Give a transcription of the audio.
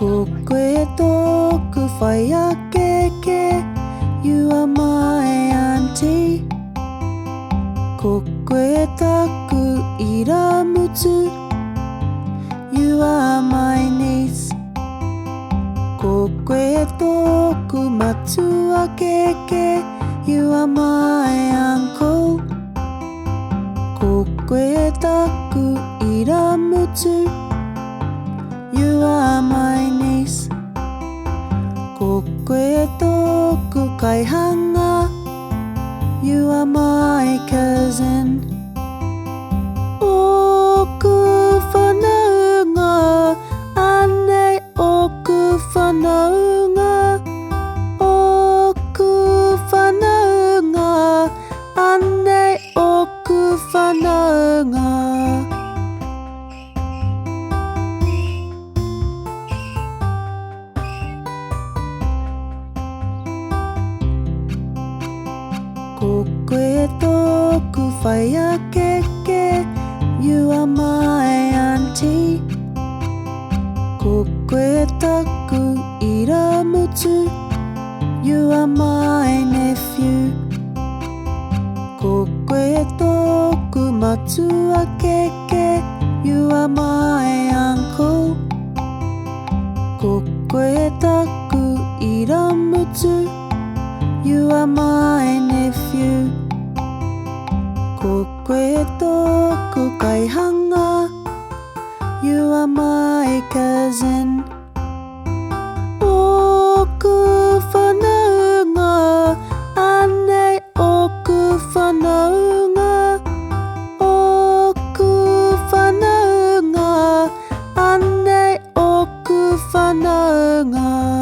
ここへ遠くファイアケーケ You are my auntie ここへたくいらむつ You are my niece ここへ遠く松はケーケ You are my uncle ここへたくいらむつ You are my niece ここへ遠く海岸が You are my cousin 奥ファナウが姉奥ファナウが奥ファナウが姉奥ファナウがここへ遠くファイアケーケ You are my auntie ここへたくいらむつ You are my nephew ここへ遠く松はケーケ You are my uncle ここへたくいらむつYou are my nephew ここへ遠く海岸が You are my cousin 奥ファナウが姉奥ファナウが奥ファナウが姉奥ファナウが